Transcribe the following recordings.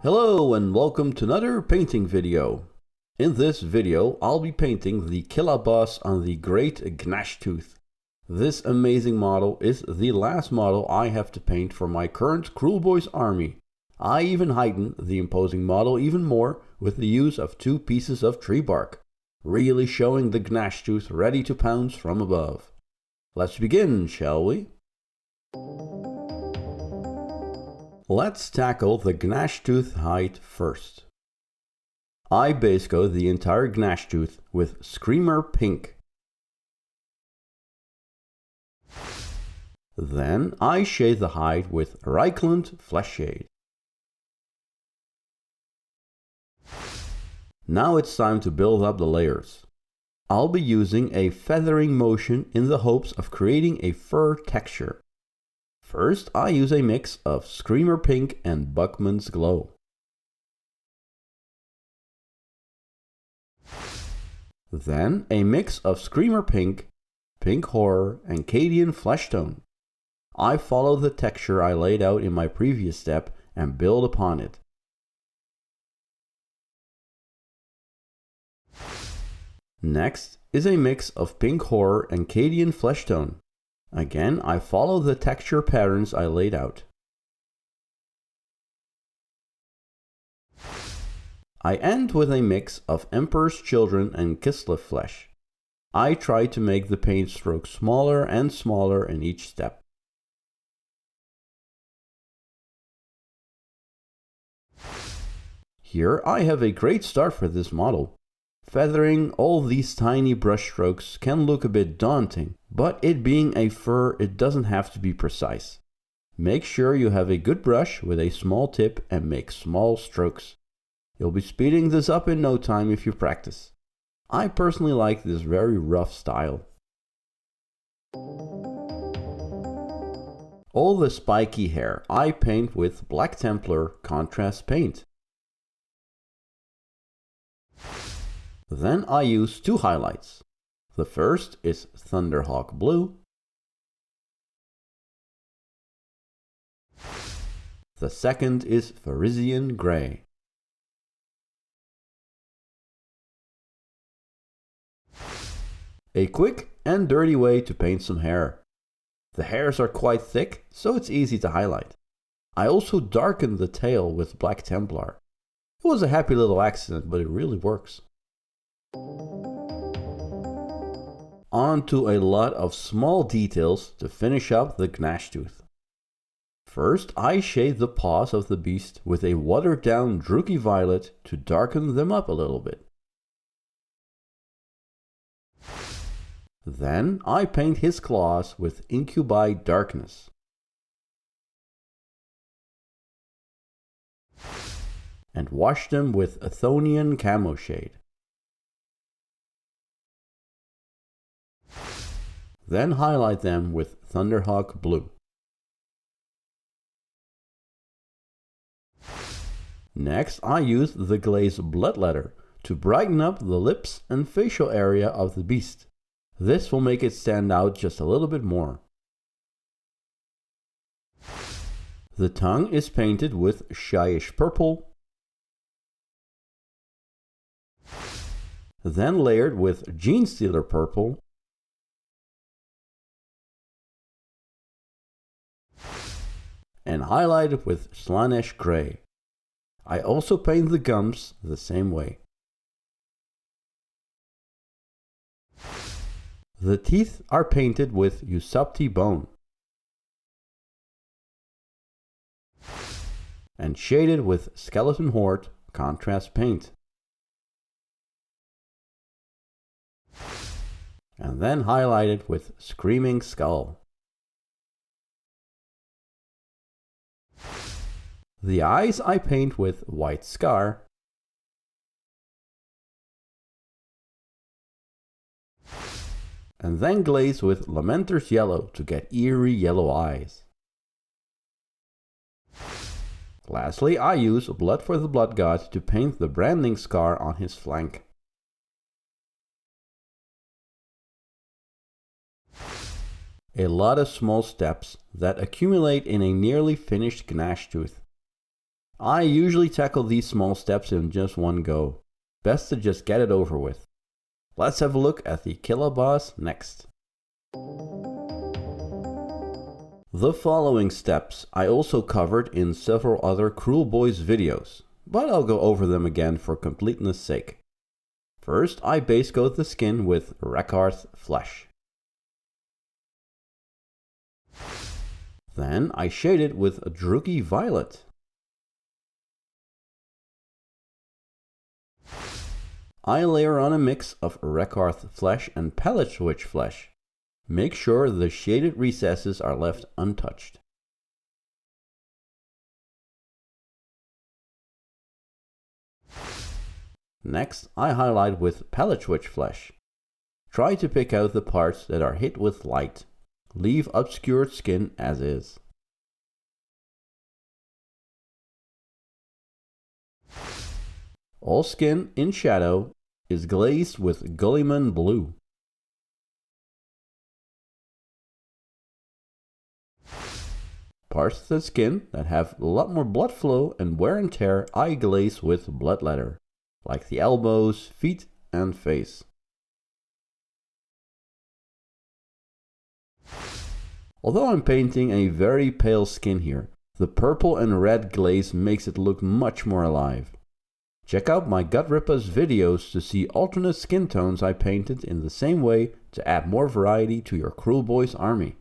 Hello and welcome to another painting video. In this video I'll be painting the Killaboss on the Great Gnashtoof. This amazing model is the last model I have to paint for my current Kruleboyz army. I even heighten the imposing model even more with the use of 2 pieces of tree bark, really showing the Gnashtoof ready to pounce from above. Let's begin, shall we? Let's tackle the Gnashtoof Hide first. I base coat the entire Gnashtoof with Screamer Pink. Then I shade the hide with Averland Sunset. Now it's time to build up the layers. I'll be using a feathering motion in the hopes of creating a fur texture. First, I use a mix of Screamer Pink and Bugman's Glow. Then, a mix of Screamer Pink, Pink Horror, and Cadian Fleshtone. I follow the texture I laid out in my previous step and build upon it. Next is a mix of Pink Horror and Cadian Fleshtone. Again, I follow the texture patterns I laid out. I end with a mix of Emperor's Children and Kislev Flesh. I try to make the paint strokes smaller and smaller in each step. Here I have a great start for this model. Feathering all these tiny brush strokes can look a bit daunting, but it being a fur, it doesn't have to be precise. Make sure you have a good brush with a small tip and make small strokes. You'll be speeding this up in no time if you practice. I personally like this very rough style. All the spiky hair I paint with Black Templar contrast paint. Then I use 2 highlights. The first is Thunderhawk Blue. The second is Fenrisian Grey. A quick and dirty way to paint some hair. The hairs are quite thick, so it's easy to highlight. I also darkened the tail with Black Templar. It was a happy little accident, but it really works. On to a lot of small details to finish up the Gnashtoof. First, I shade the paws of the beast with a watered down Druchii Violet to darken them up a little bit. Then I paint his claws with Incubi Darkness. And wash them with Athonian Camoshade. Then highlight them with Thunderhawk Blue. Next, I use the glaze Bloodletter to brighten up the lips and facial area of the beast. This will make it stand out just a little bit more. The tongue is painted with Drughiish Purple, then layered with Genestealer Purple, and highlighted with Celestra Grey. I also paint the gums the same way. The teeth are painted with Ushabti Bone and shaded with Skeleton Horde contrast paint. And then highlighted with Screaming Skull. The eyes I paint with White Scar and then glaze with Lamenter's Yellow to get eerie yellow eyes. Lastly, I use Blood for the Blood God to paint the branding scar on his flank. A lot of small steps that accumulate in a nearly finished Gnashtoof. I usually tackle these small steps in just one go. Best to just get it over with. Let's have a look at the Killaboss next. The following steps I also covered in several other Kruleboyz videos, but I'll go over them again for completeness sake. First, I base coat the skin with Agrax Flesh. Then I shade it with Druchii Violet. I layer on a mix of Agrax Flesh and Palette Switch Flesh. Make sure the shaded recesses are left untouched. Next, I highlight with Palette Switch Flesh. Try to pick out the parts that are hit with light. Leave obscured skin as is. All skin in shadow is glazed with Gulliman Blue. Parts of the skin that have a lot more blood flow and wear and tear I glaze with Bloodletter, like the elbows, feet and face. Although I'm painting a very pale skin here, the purple and red glaze makes it look much more alive. Check out my Gutrippa's videos to see alternate skin tones I painted in the same way to add more variety to your Kruleboyz army.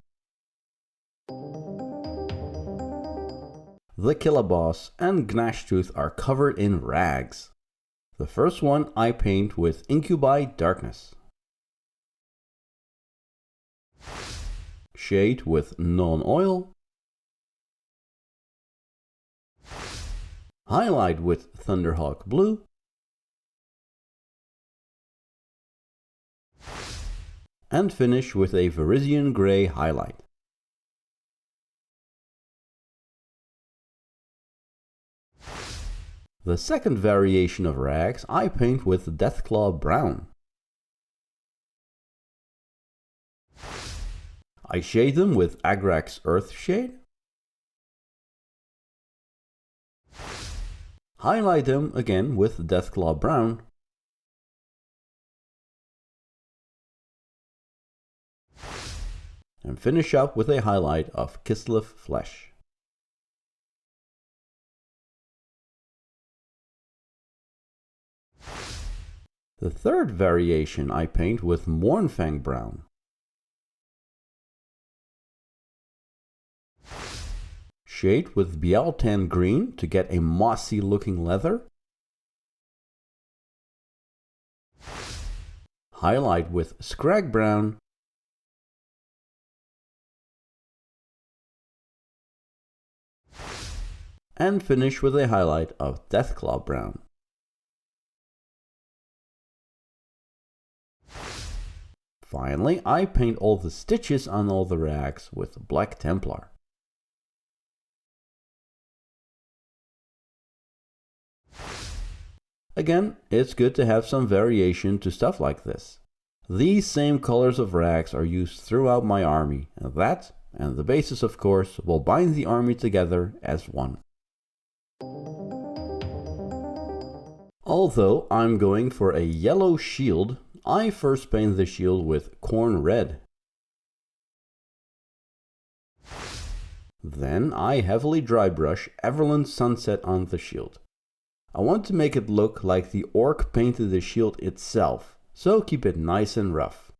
The Killaboss and Gnashtoof are covered in rags. The first one I paint with Incubi Darkness. Shade with non-oil. Highlight with Thunderhawk Blue. And finish with a Fenrisian Grey highlight. The second variation of rags I paint with Deathclaw Brown. I shade them with Agrax Earthshade. Highlight them again with Deathclaw Brown. And finish up with a highlight of Gnashtoof Flesh. The third variation I paint with Mournfang Brown. Shade with Biel-Tan Green to get a mossy looking leather. Highlight with Scrag Brown. And finish with a highlight of Deathclaw Brown. Finally, I paint all the stitches on all the rags with Black Templar. Again, it's good to have some variation to stuff like this. These same colors of rags are used throughout my army, and that, and the bases of course, will bind the army together as one. Although I'm going for a yellow shield, I first paint the shield with Corn Red. Then I heavily dry brush Averland Sunset on the shield. I want to make it look like the orc painted the shield itself, so keep it nice and rough.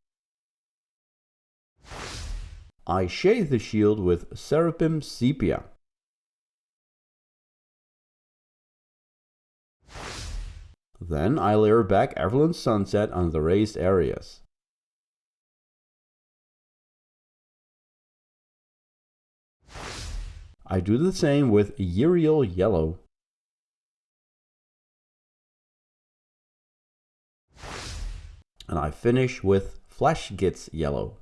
I shade the shield with Seraphim Sepia. Then I layer back Averland Sunset on the raised areas. I do the same with Uriel Yellow. And I finish with Flash Gitz Yellow.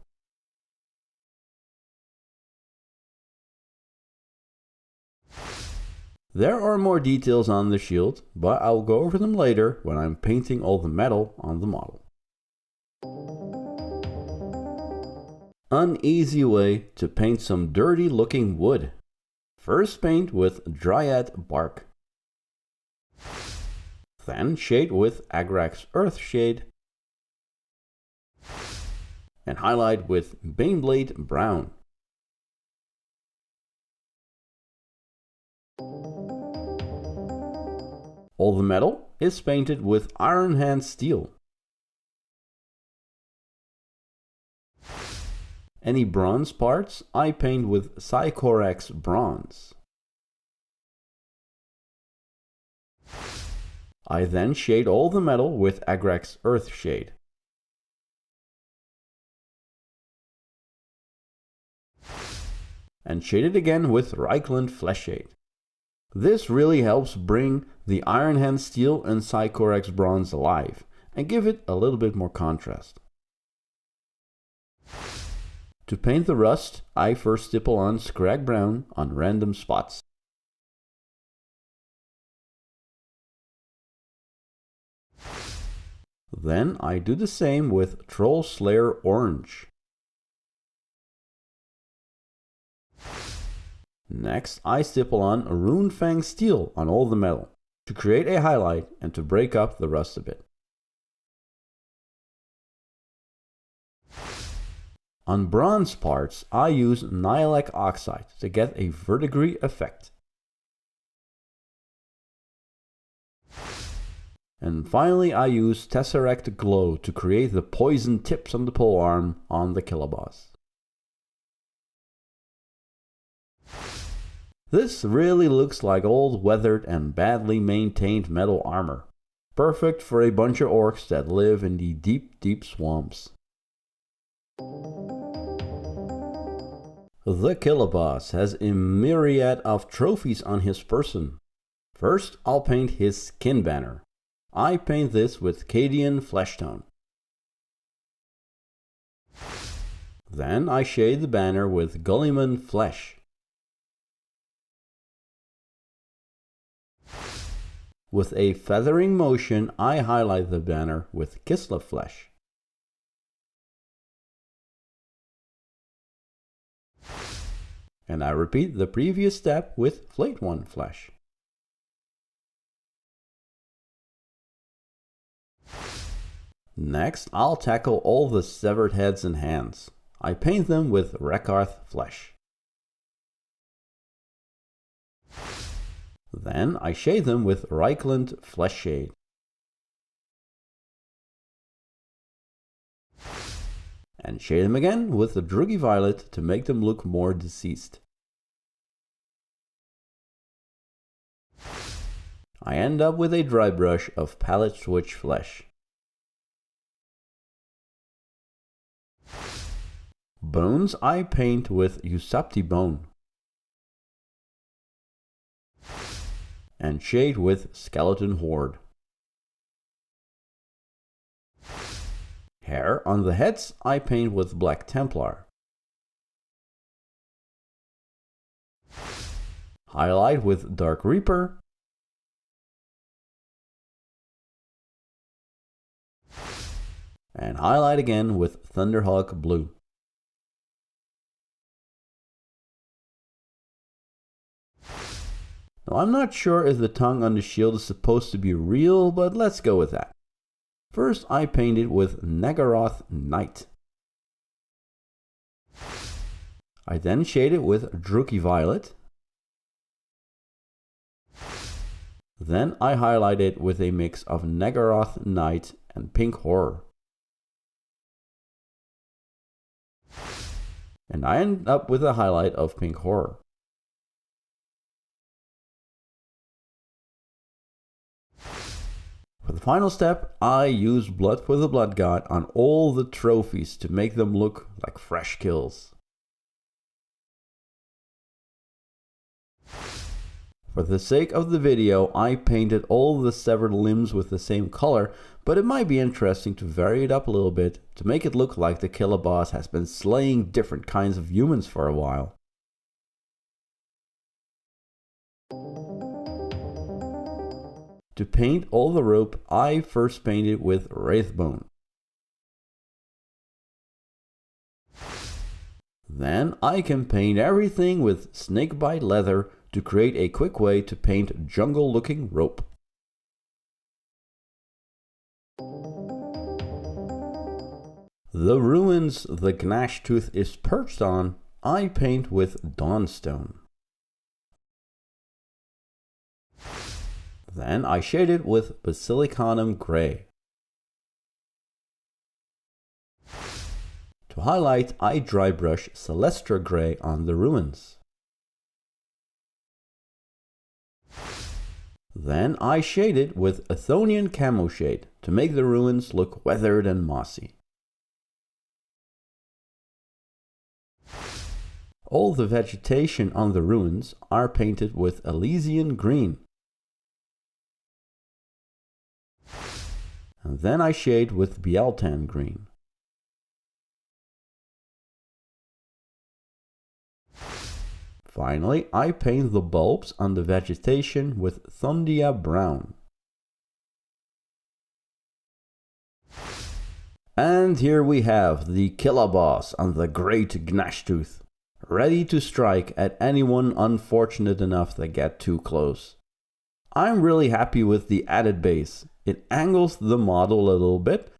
There are more details on the shield, but I'll go over them later when I'm painting all the metal on the model. An easy way to paint some dirty looking wood. First paint with Dryad Bark. Then shade with Agrax Earthshade. And highlight with Baneblade Brown. All the metal is painted with Iron Hand Steel. Any bronze parts I paint with Sycorax Bronze. I then shade all the metal with Agrax Earthshade. And shade it again with Averland Fleshshade. This really helps bring the Iron Hand Steel and Sycorax Bronze alive and give it a little bit more contrast. To paint the rust, I first stipple on Scrag Brown on random spots. Then I do the same with Troll Slayer Orange. Next, I stipple on Runefang Steel on all the metal to create a highlight and to break up the rust a bit. On bronze parts, I use Nihilakh Oxide to get a verdigris effect. And finally, I use Tesseract Glow to create the poison tips on the polearm on the Killaboss. This really looks like old weathered and badly maintained metal armor. Perfect for a bunch of orcs that live in the deep swamps. The Killaboss has a myriad of trophies on his person. First, I'll paint his skin banner. I paint this with Cadian Fleshtone. Then I shade the banner with Gulliman Flesh. With a feathering motion, I highlight the banner with Kislev Flesh. And I repeat the previous step with Flayed One Flesh. Next, I'll tackle all the severed heads and hands. I paint them with Rekarth Flesh. Then I shade them with Averland Fleshshade. And shade them again with the Druchii Violet to make them look more deceased. I end up with a dry brush of Palette Switch Flesh. Bones I paint with Ushabti Bone. And shade with Skeleton Horde. Hair on the heads I paint with Black Templar. Highlight with Dark Reaper. And highlight again with Thunderhawk Blue. Now I'm not sure if the tongue on the shield is supposed to be real, but let's go with that. First I paint it with Nagaroth Knight. I then shade it with Druchii Violet. Then I highlight it with a mix of Nagaroth Knight and Pink Horror. And I end up with a highlight of Pink Horror. For the final step, I use Blood for the Blood God on all the trophies to make them look like fresh kills. For the sake of the video, I painted all the severed limbs with the same color, but it might be interesting to vary it up a little bit to make it look like the Killaboss has been slaying different kinds of humans for a while. To paint all the rope, I first paint it with Wraithbone. Then I can paint everything with Snakebite Leather to create a quick way to paint jungle looking rope. The ruins the Gnashtoof is perched on, I paint with Dawnstone. Then I shade it with Basilicanum Grey. To highlight, I dry brush Celestra Grey on the ruins. Then I shade it with Athonian Camoshade to make the ruins look weathered and mossy. All the vegetation on the ruins are painted with Elysian Green. And then I shade with Biel-Tan Green. Finally, I paint the bulbs on the vegetation with Athonian Brown. And here we have the Killaboss on the Great Gnashtoof, ready to strike at anyone unfortunate enough to get too close. I'm really happy with the added base. It angles the model a little bit,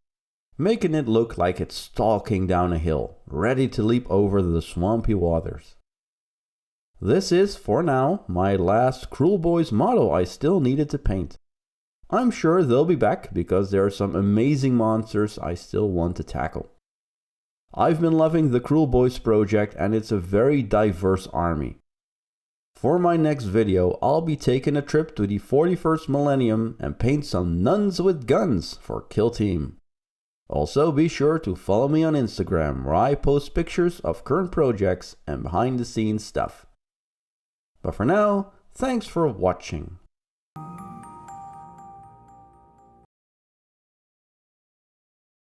making it look like it's stalking down a hill, ready to leap over the swampy waters. This is, for now, my last Kruleboyz model I still needed to paint. I'm sure they'll be back because there are some amazing monsters I still want to tackle. I've been loving the Kruleboyz project and it's a very diverse army. For my next video, I'll be taking a trip to the 41st millennium and paint some nuns with guns for Kill Team. Also, be sure to follow me on Instagram where I post pictures of current projects and behind the scenes stuff. But for now, thanks for watching.